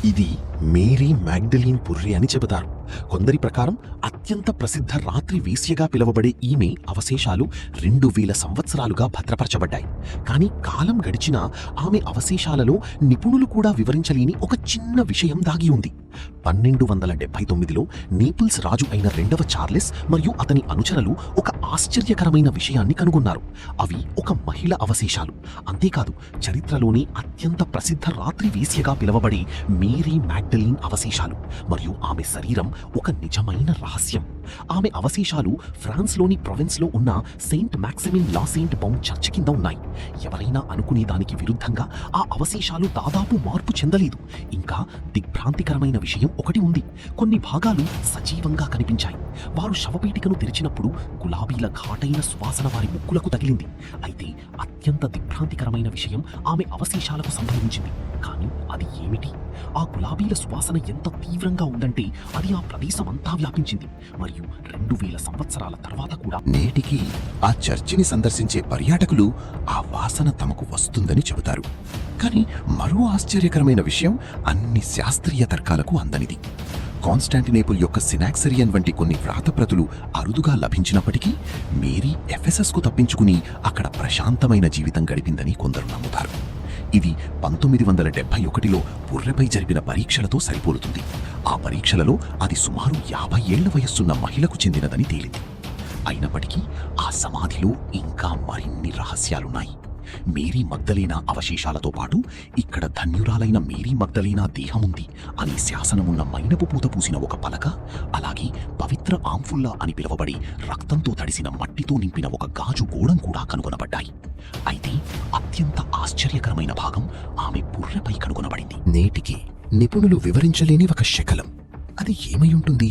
ఇది Mary Magdalene పుర్రే అని చెబుతారు. కొందరి ప్రకారం అత్యంత ప్రసిద్ధ రాత్రి వేశ్యగా పిలువబడే ఈమె అవశేషాలు 2000 సంవత్సరాలుగా భద్రపరచబడ్డాయి. కానీ కాలం గడిచినా ఆమె అవశేషాలలో నిపుణులు కూడా వివరించలేని ఒక చిన్న విషయం దాగి ఉంది. 1279లో నేపిల్స్ రాజు అయిన 2వ చార్లెస్ మరియు అతని అనుచరులు ఒక ఆశ్చర్యకరమైన విషయాన్ని కనుగొన్నారు. అవి ఒక మహిళ అవశేషాలు. అంతేకాదు, చరిత్రలోని అత్యంత ప్రసిద్ధ రాత్రి వేశ్యగా పిలువబడే మేరీ మ్యాగ్డలీన్ అవశేషాలు. మరియు ఆమె శరీరం ఒక నిజమైన రహస్యం. ఆమె అవశేషాలు ఫ్రాన్స్లోని ప్రొవిన్స్లో ఉన్న సెయింట్ మ్యాక్సిమిన్ లా సెయింట్ బౌండ్ చర్చ్ కింద ఉన్నాయి. ఎవరైనా అనుకునే దానికి విరుద్ధంగా ఆ అవశేషాలు దాదాపు మార్పు చెందలేదు. ఇంకా దిగ్భ్రాంతికరమైన విషయం ఒకటి ఉంది. కొన్ని భాగాలు సజీవంగా కనిపించాయి. వారు శవపేటికను తెరిచినప్పుడు గులాబీల ఘాటైన సువాసన వారి ముక్కులకు తగిలింది. అయితే అత్యంత దిగ్భ్రాంతికరమైన విషయం ఆమె అవశేషాలకు సంభవించింది. కానీ అది ఏమిటి? ఆ గులాబీల సువాసన ఎంత తీవ్రంగా ఉందంటే అది ఆ ప్రదేశమంతా వ్యాపించింది. మరియు 2000 సంవత్సరాల తర్వాత కూడా నేటికి ఆ చర్చిని సందర్శించే పర్యాటకులు ఆ వాసన తమకు వస్తుందని చెబుతారు. కానీ మరో ఆశ్చర్యకరమైన విషయం అన్ని శాస్త్రీయ తర్కాలకు అందనిది. కాన్స్టాంటినేపుల్ యొక్క సినాక్సరియన్ వంటి కొన్ని వ్రాతప్రతులు అరుదుగా లభించినప్పటికీ మేరీ ఎఫెసస్కు తప్పించుకుని అక్కడ ప్రశాంతమైన జీవితం గడిపిందని కొందరు నమ్ముతారు. ఇది 1971లో పుర్రెపై జరిపిన పరీక్షలతో సరిపోలుతుంది. ఆ పరీక్షలలో అది సుమారు 50 ఏళ్ల వయస్సున్న మహిళకు చెందినదని తేలింది. అయినప్పటికీ ఆ సమాధిలో ఇంకా మరిన్ని రహస్యాలున్నాయి. మేరీ మగ్దలేనా అవశేషాలతో పాటు ఇక్కడ ధన్యురాలైన మేరీ మగ్దలేనా దేహముంది అనే శాసనమున్న మైనపు పూత పూసిన ఒక పలక, అలాగే పవిత్ర ఆంఫుల్లా అని పిలువబడి రక్తంతో తడిసిన మట్టితో నింపిన ఒక గాజు గోడం కూడా కనుగొనబడ్డాయి. అయితే అత్యంత ఆశ్చర్యకరమైన భాగం ఆమె పుర్రెపై కనుగొనబడింది. నేటికి నిపుణులు వివరించలేని ఒక శకలం. అది ఏమై ఉంటుంది?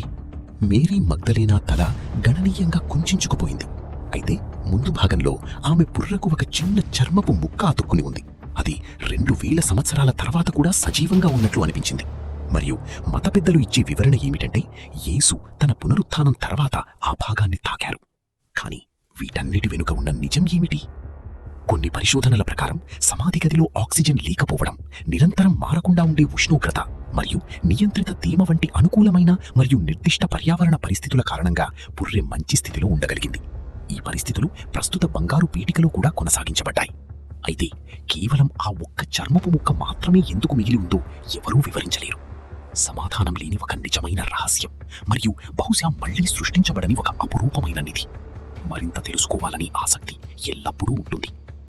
మేరీ మగ్దలేనా తల గణనీయంగా కుంచుకుపోయింది. అయితే ముందు భాగంలో ఆమె పుర్రకు ఒక చిన్న చర్మపు ముక్క అతుక్కుని ఉంది. అది 2000 సంవత్సరాల తర్వాత కూడా సజీవంగా ఉన్నట్లు అనిపించింది. మరియు మత పెద్దలు ఇచ్చే వివరణ ఏమిటంటే యేసు తన పునరుత్థానం తర్వాత ఆ భాగాన్ని తాకారు. కానీ వీటన్నిటి వెనుక ఉన్న నిజం ఏమిటి? కొన్ని పరిశోధనల ప్రకారం సమాధి గదిలో ఆక్సిజన్ లేకపోవడం, నిరంతరం మారకుండా ఉండే ఉష్ణోగ్రత మరియు నియంత్రిత తేమ వంటి అనుకూలమైన మరియు నిర్దిష్ట పర్యావరణ పరిస్థితుల కారణంగా పుర్రె మంచి స్థితిలో ఉండగలిగింది. ఈ పరిస్థితులు ప్రస్తుత బంగారు పీఠికలో కూడా కొనసాగించబడ్డాయి. అయితే కేవలం ఆ ఒక్క చర్మపు ముక్క మాత్రమే ఎందుకు మిగిలి ఉందో ఎవరూ వివరించలేరు. సమాధానం లేని ఒక నిజమైన రహస్యం మరియు బహుశా మళ్లీ సృష్టించబడని ఒక అపురూపమైన నిధి. మరింత తెలుసుకోవాలని ఆసక్తి ఎల్లప్పుడూ ఉంటుంది.